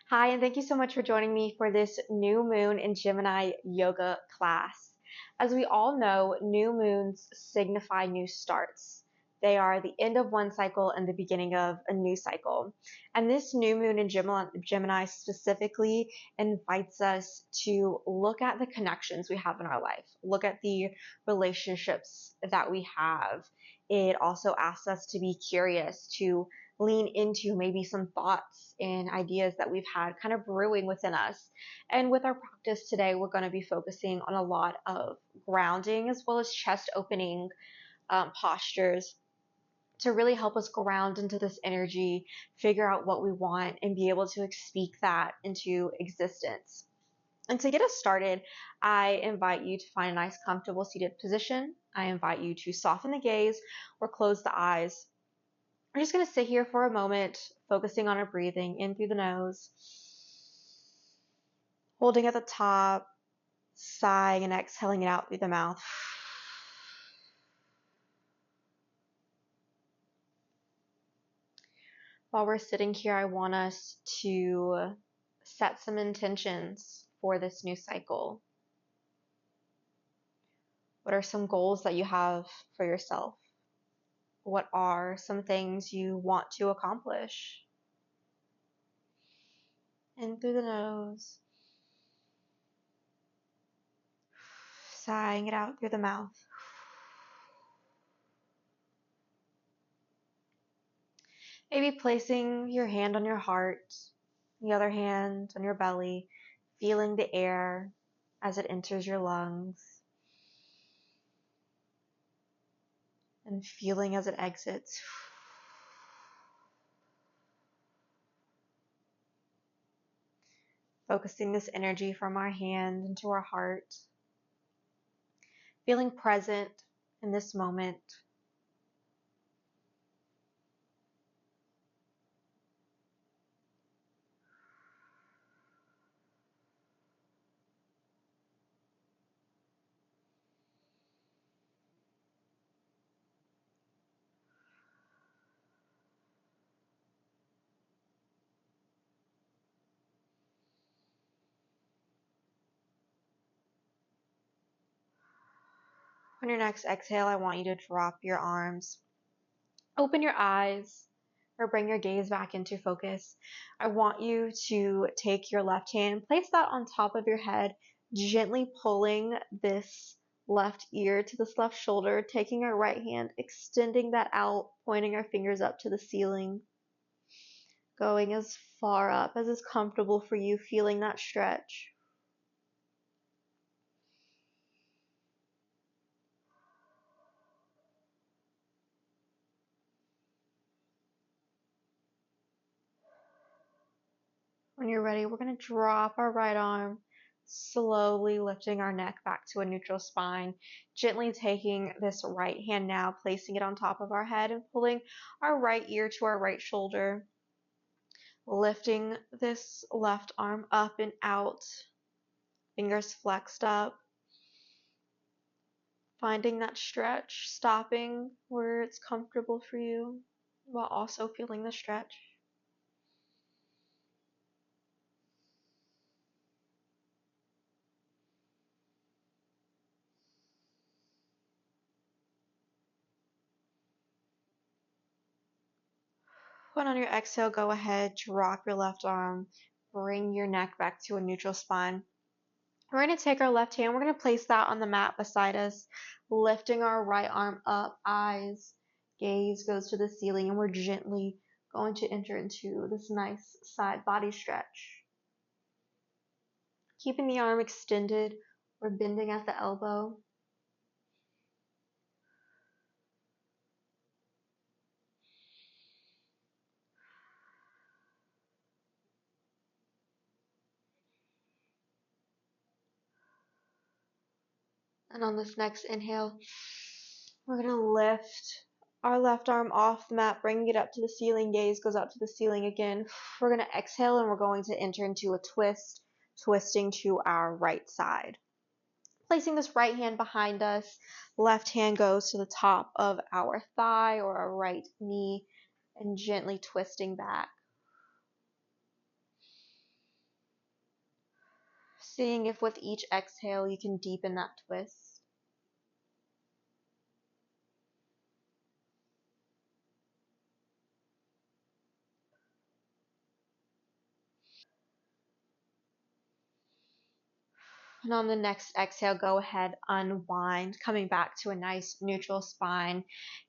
Hi, and thank you so much for joining me for this new moon in Gemini yoga class. As we all know, new moons signify new starts. They are the end of one cycle and the beginning of a new cycle. And this new moon in Gemini specifically invites us to look at the connections we have in our life, look at the relationships that we have. It also asks us to be curious, to lean into maybe some thoughts and ideas that we've had kind of brewing within us. And with our practice today, we're going to be focusing on a lot of grounding as well as chest opening postures to really help us ground into this energy, figure out what we want, and be able to speak that into existence. And to get us started, I invite you to find a nice, comfortable seated position. I invite you to soften the gaze or close the eyes. We're just going to sit here for a moment, focusing on our breathing in through the nose, holding at the top, sighing and exhaling it out through the mouth. While we're sitting here, I want us to set some intentions for this new cycle. What are some goals that you have for yourself? What are some things you want to accomplish? In through the nose, sighing it out through the mouth. Maybe placing your hand on your heart, the other hand on your belly, feeling the air as it enters your lungs, and feeling as it exits. Focusing this energy from our hand into our heart, feeling present in this moment. On your next exhale, I want you to drop your arms, open your eyes, or bring your gaze back into focus. I want you to take your left hand, place that on top of your head, gently pulling this left ear to this left shoulder, taking our right hand, extending that out, pointing our fingers up to the ceiling, going as far up as is comfortable for you, feeling that stretch. When you're ready, we're going to drop our right arm, slowly lifting our neck back to a neutral spine, gently taking this right hand now, placing it on top of our head and pulling our right ear to our right shoulder, lifting this left arm up and out, fingers flexed up, finding that stretch, stopping where it's comfortable for you while also feeling the stretch. When on your exhale, go ahead, drop your left arm, bring your neck back to a neutral spine. We're going to take our left hand, we're going to place that on the mat beside us, lifting our right arm up, eyes, gaze goes to the ceiling, and we're gently going to enter into this nice side body stretch. Keeping the arm extended, we're bending at the elbow. And on this next inhale, we're going to lift our left arm off the mat, bringing it up to the ceiling. Gaze goes out to the ceiling again. We're going to exhale and we're going to enter into a twist, twisting to our right side. Placing this right hand behind us, left hand goes to the top of our thigh or our right knee and gently twisting back. Seeing if with each exhale you can deepen that twist. And on the next exhale, go ahead, unwind, coming back to a nice neutral spine,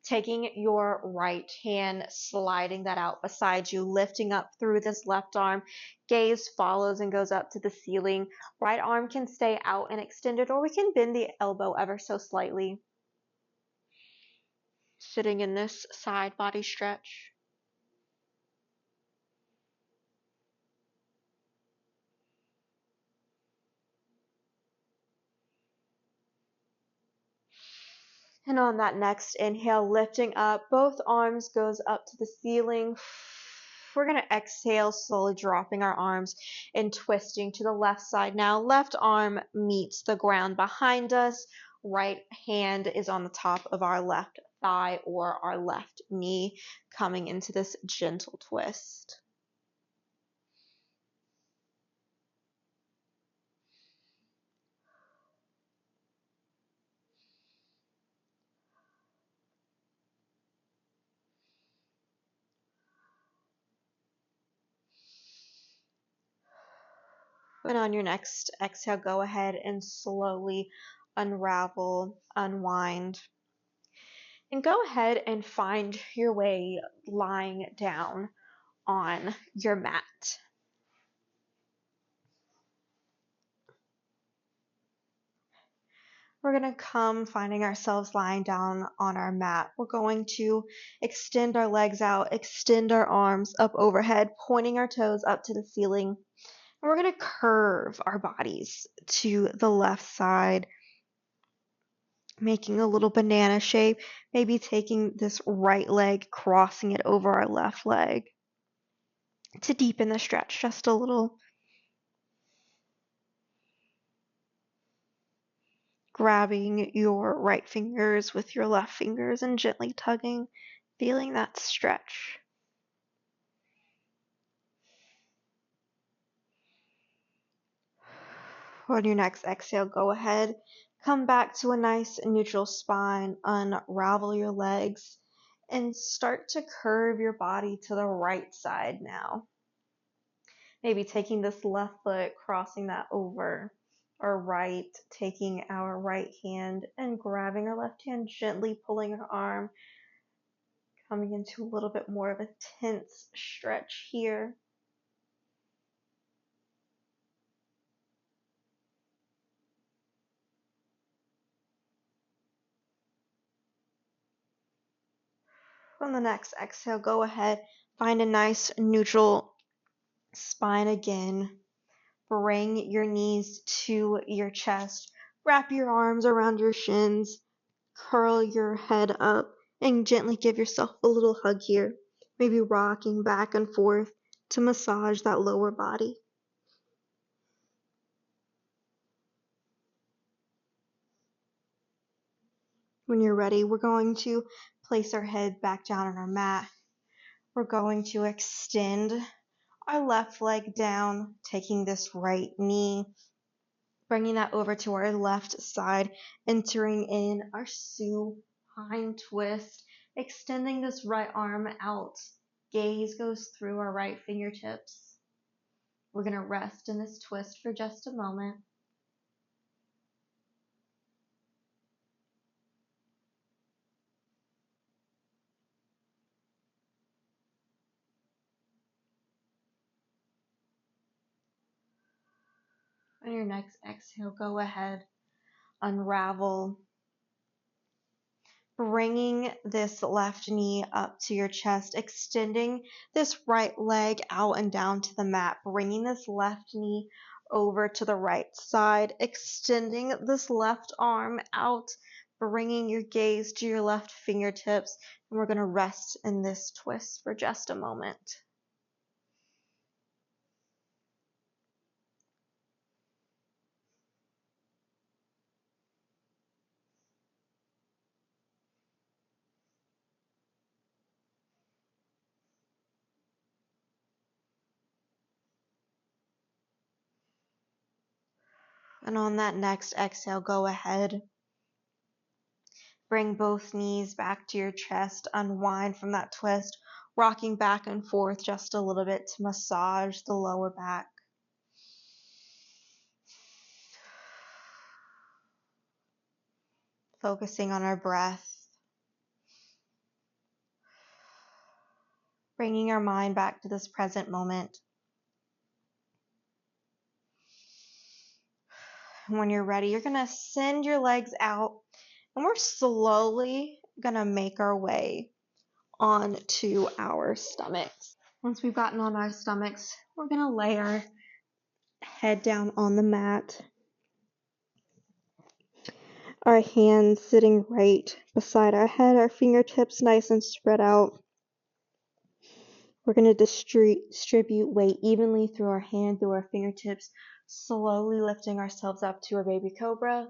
taking your right hand, sliding that out beside you, lifting up through this left arm. Gaze follows and goes up to the ceiling. Right arm can stay out and extended, or we can bend the elbow ever so slightly. Sitting in this side body stretch. And on that next inhale, lifting up, both arms goes up to the ceiling. We're going to exhale, slowly dropping our arms and twisting to the left side. Now, left arm meets the ground behind us. Right hand is on the top of our left thigh or our left knee, coming into this gentle twist. And on your next exhale, go ahead and slowly unravel, unwind. And go ahead and find your way lying down on your mat. We're going to come finding ourselves lying down on our mat. We're going to extend our legs out, extend our arms up overhead, pointing our toes up to the ceiling. And we're going to curve our bodies to the left side, making a little banana shape, maybe taking this right leg, crossing it over our left leg to deepen the stretch just a little. Grabbing your right fingers with your left fingers and gently tugging, feeling that stretch. On your next exhale, go ahead, come back to a nice neutral spine, unravel your legs, and start to curve your body to the right side now. Maybe taking this left foot, crossing that over our right, taking our right hand and grabbing our left hand, gently pulling our arm, coming into a little bit more of a tense stretch here. On the next exhale, go ahead, find a nice neutral spine again. Bring your knees to your chest. Wrap your arms around your shins. Curl your head up and gently give yourself a little hug here. Maybe rocking back and forth to massage that lower body. When you're ready, we're going to place our head back down on our mat. We're going to extend our left leg down, taking this right knee, bringing that over to our left side, entering in our supine twist, extending this right arm out. Gaze goes through our right fingertips. We're going to rest in this twist for just a moment. On your next exhale, go ahead, unravel, bringing this left knee up to your chest, extending this right leg out and down to the mat, bringing this left knee over to the right side, extending this left arm out, bringing your gaze to your left fingertips, and we're going to rest in this twist for just a moment. And on that next exhale, go ahead. Bring both knees back to your chest. Unwind from that twist, rocking back and forth just a little bit to massage the lower back. Focusing on our breath. Bringing our mind back to this present moment. When you're ready, you're going to send your legs out, and we're slowly going to make our way onto our stomachs. Once we've gotten on our stomachs, we're going to lay our head down on the mat. Our hands sitting right beside our head, our fingertips nice and spread out. We're going to distribute weight evenly through our hand, through our fingertips, slowly lifting ourselves up to a baby cobra.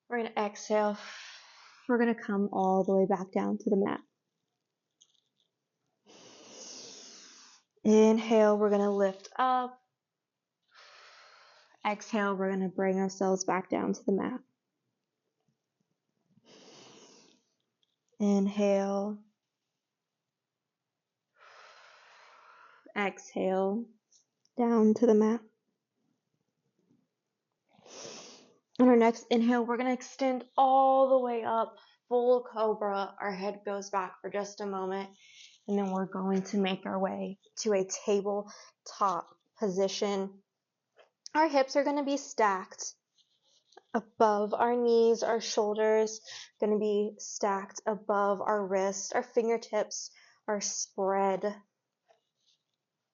We're going to exhale. We're going to come all the way back down to the mat. Inhale, we're going to lift up. Exhale, we're going to bring ourselves back down to the mat. Inhale. Exhale, down to the mat. On our next inhale, we're going to extend all the way up, full cobra. Our head goes back for just a moment, and then we're going to make our way to a tabletop position. Our hips are going to be stacked above our knees, our shoulders going to be stacked above our wrists, our fingertips are spread.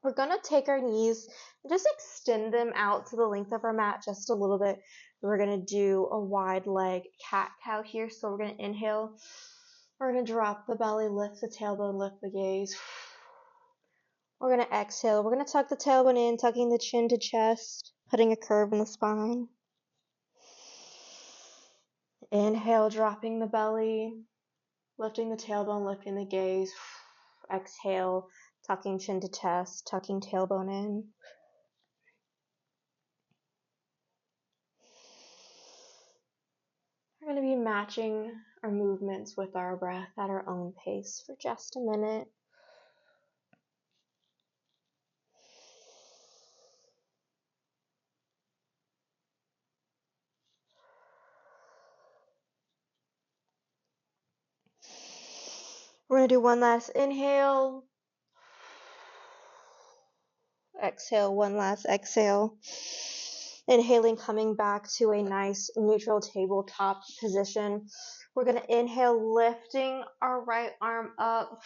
We're going to take our knees and just extend them out to the length of our mat just a little bit. We're going to do a wide leg cat-cow here. So we're going to inhale. We're going to drop the belly, lift the tailbone, lift the gaze. We're going to exhale. We're going to tuck the tailbone in, tucking the chin to chest, putting a curve in the spine. Inhale, dropping the belly, lifting the tailbone, lifting the gaze. Exhale, tucking chin to chest, tucking tailbone in. We're going to be matching our movements with our breath at our own pace for just a minute. We're going to do one last inhale. Exhale, one last exhale. Inhaling, coming back to a nice neutral tabletop position. We're going to inhale, lifting our right arm up.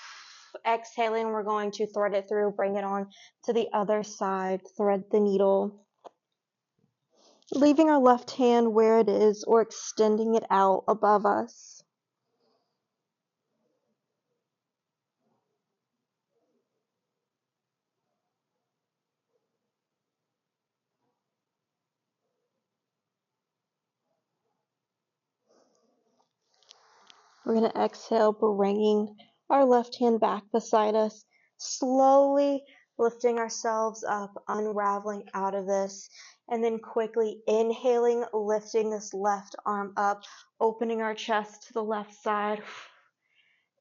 Exhaling, we're going to thread it through, bring it on to the other side, thread the needle. Leaving our left hand where it is or extending it out above us. We're going to exhale, bringing our left hand back beside us, slowly lifting ourselves up, unraveling out of this, and then quickly inhaling, lifting this left arm up, opening our chest to the left side.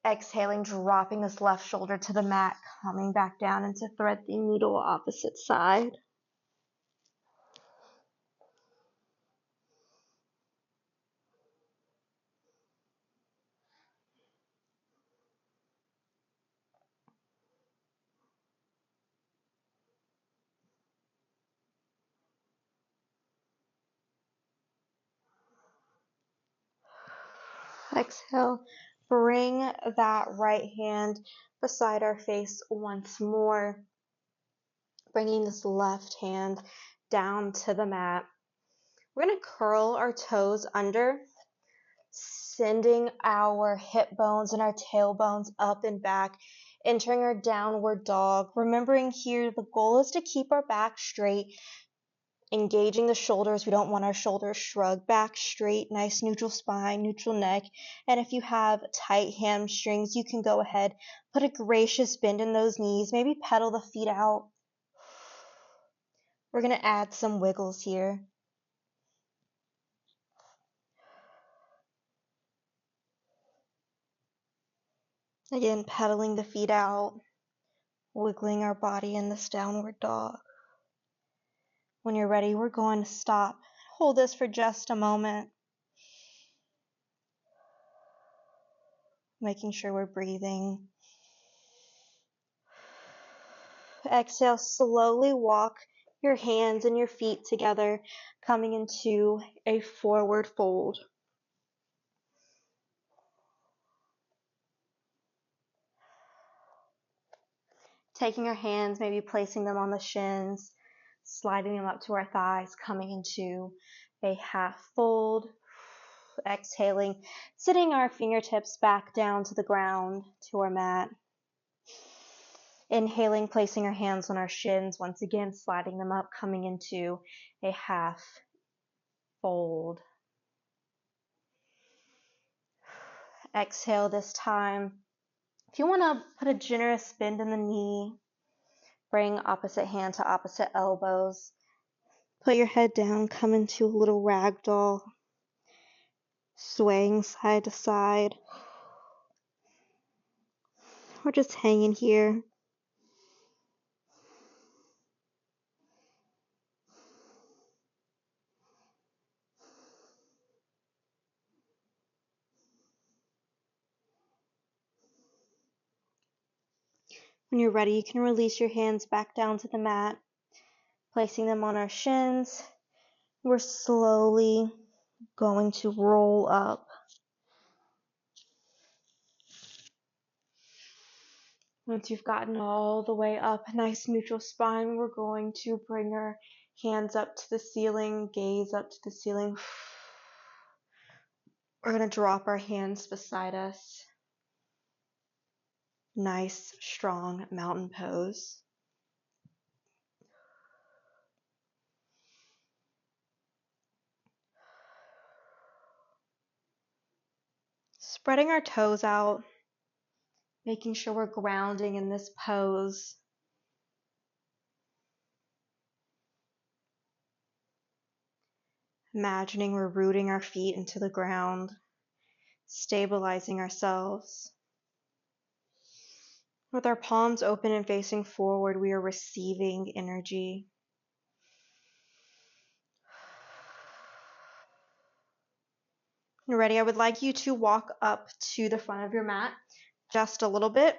Exhaling, dropping this left shoulder to the mat, coming back down into thread the needle opposite side. Exhale, bring that right hand beside our face once more. Bringing this left hand down to the mat. We're going to curl our toes under, sending our hip bones and our tailbones up and back, entering our downward dog. Remembering here, the goal is to keep our back straight, engaging the shoulders. We don't want our shoulders shrugged back straight, nice neutral spine, neutral neck. And if you have tight hamstrings, you can go ahead, put a gracious bend in those knees, maybe pedal the feet out. We're going to add some wiggles here. Again, pedaling the feet out, wiggling our body in this downward dog. When you're ready, we're going to stop. Hold this for just a moment. Making sure we're breathing. Exhale, slowly walk your hands and your feet together, coming into a forward fold. Taking our hands, maybe placing them on the shins, sliding them up to our thighs, coming into a half fold. Exhaling, sitting our fingertips back down to the ground, to our mat. Inhaling, placing our hands on our shins, once again sliding them up, coming into a half fold. Exhale this time. If you want to put a generous bend in the knee, bring opposite hand to opposite elbows. Put your head down, come into a little ragdoll, swaying side to side. We're just hanging here. When you're ready, you can release your hands back down to the mat, placing them on our shins. We're slowly going to roll up. Once you've gotten all the way up, nice neutral spine, we're going to bring our hands up to the ceiling, gaze up to the ceiling. We're going to drop our hands beside us. Nice, strong mountain pose. Spreading our toes out, making sure we're grounding in this pose. Imagining we're rooting our feet into the ground, stabilizing ourselves. With our palms open and facing forward, we are receiving energy. When you're ready, I would like you to walk up to the front of your mat just a little bit.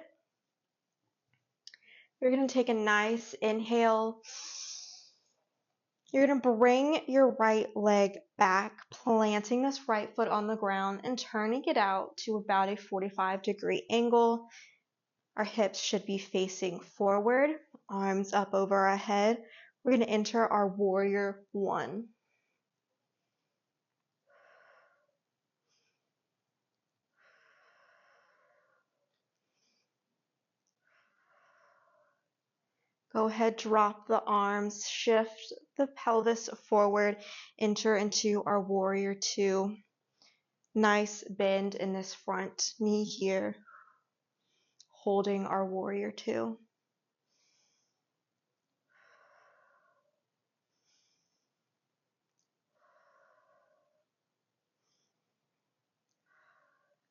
You're going to take a nice inhale. You're going to bring your right leg back, planting this right foot on the ground and turning it out to about a 45-degree angle. Our hips should be facing forward, arms up over our head. We're going to enter our warrior one. Go ahead, drop the arms, shift the pelvis forward, enter into our warrior two. Nice bend in this front knee here, holding our warrior two.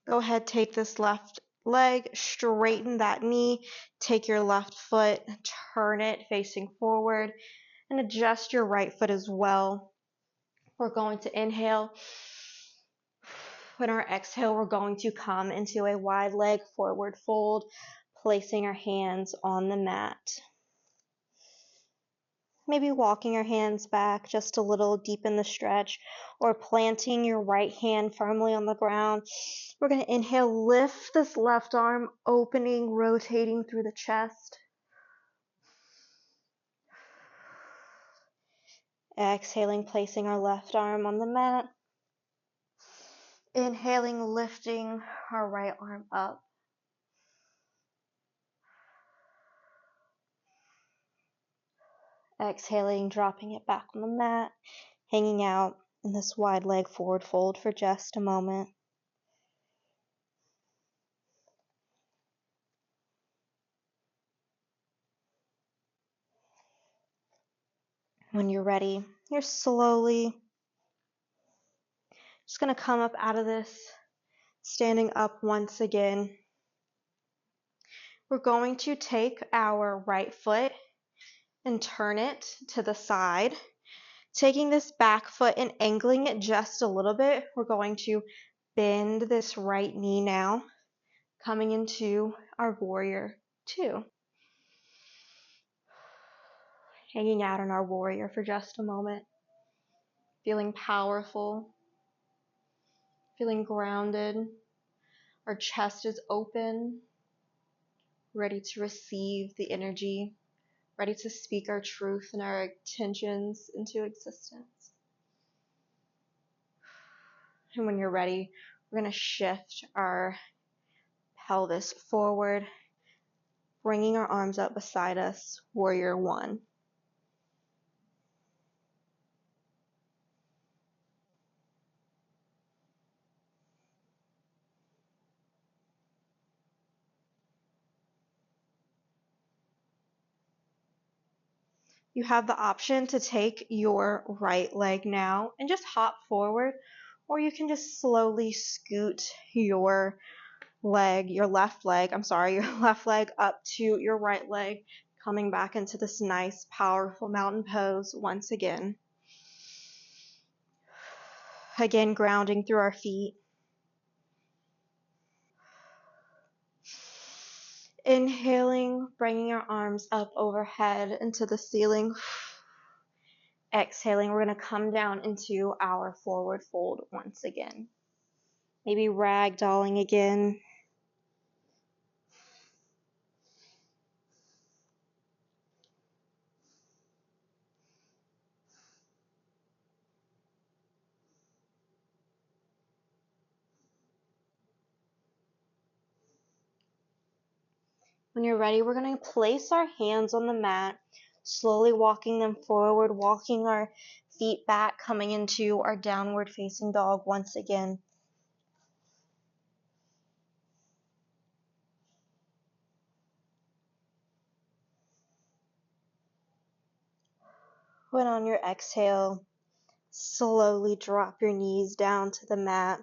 Go ahead, take this left leg, straighten that knee, take your left foot, turn it facing forward, and adjust your right foot as well. We're going to inhale. On our exhale, we're going to come into a wide leg forward fold, placing our hands on the mat. Maybe walking your hands back just a little, deepen the stretch, or planting your right hand firmly on the ground. We're going to inhale, lift this left arm, opening, rotating through the chest. Exhaling, placing our left arm on the mat. Inhaling, lifting our right arm up. Exhaling, dropping it back on the mat, hanging out in this wide leg forward fold for just a moment. When you're ready, you're slowly just going to come up out of this, standing up once again. We're going to take our right foot and turn it to the side. Taking this back foot and angling it just a little bit, we're going to bend this right knee now, coming into our warrior two. Hanging out in our warrior for just a moment, feeling powerful, feeling grounded. Our chest is open, ready to receive the energy, ready to speak our truth and our intentions into existence. And when you're ready, we're going to shift our pelvis forward, bringing our arms up beside us, warrior one. You have the option to take your right leg now and just hop forward, or you can just slowly scoot your left leg up to your right leg, coming back into this nice, powerful mountain pose once again. Again, grounding through our feet. Inhaling, bringing our arms up overhead into the ceiling. Exhaling, we're going to come down into our forward fold once again. Maybe ragdolling again. When you're ready, we're going to place our hands on the mat, slowly walking them forward, walking our feet back, coming into our downward facing dog once again. When on your exhale, slowly drop your knees down to the mat.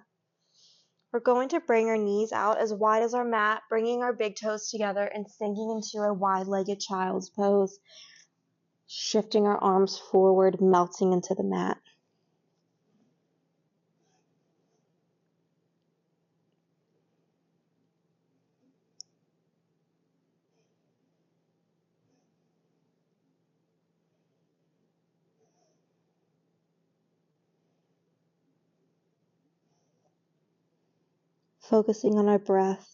We're going to bring our knees out as wide as our mat, bringing our big toes together and sinking into a wide-legged child's pose, shifting our arms forward, melting into the mat. Focusing on our breath.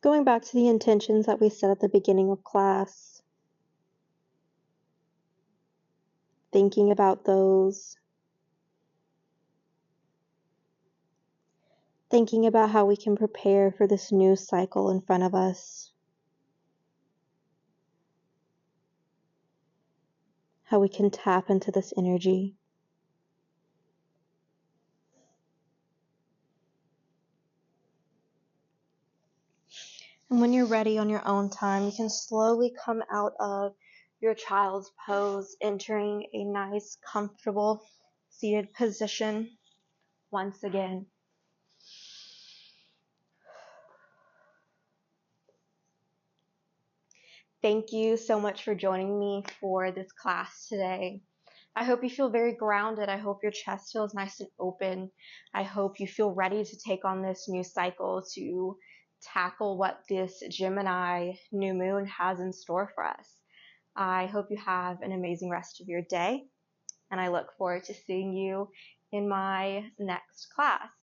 Going back to the intentions that we set at the beginning of class. Thinking about those. Thinking about how we can prepare for this new cycle in front of us. How we can tap into this energy. And when you're ready on your own time, you can slowly come out of your child's pose, entering a nice, comfortable, seated position once again. Thank you so much for joining me for this class today. I hope you feel very grounded. I hope your chest feels nice and open. I hope you feel ready to take on this new cycle, to tackle what this Gemini new moon has in store for us. I hope you have an amazing rest of your day, and I look forward to seeing you in my next class.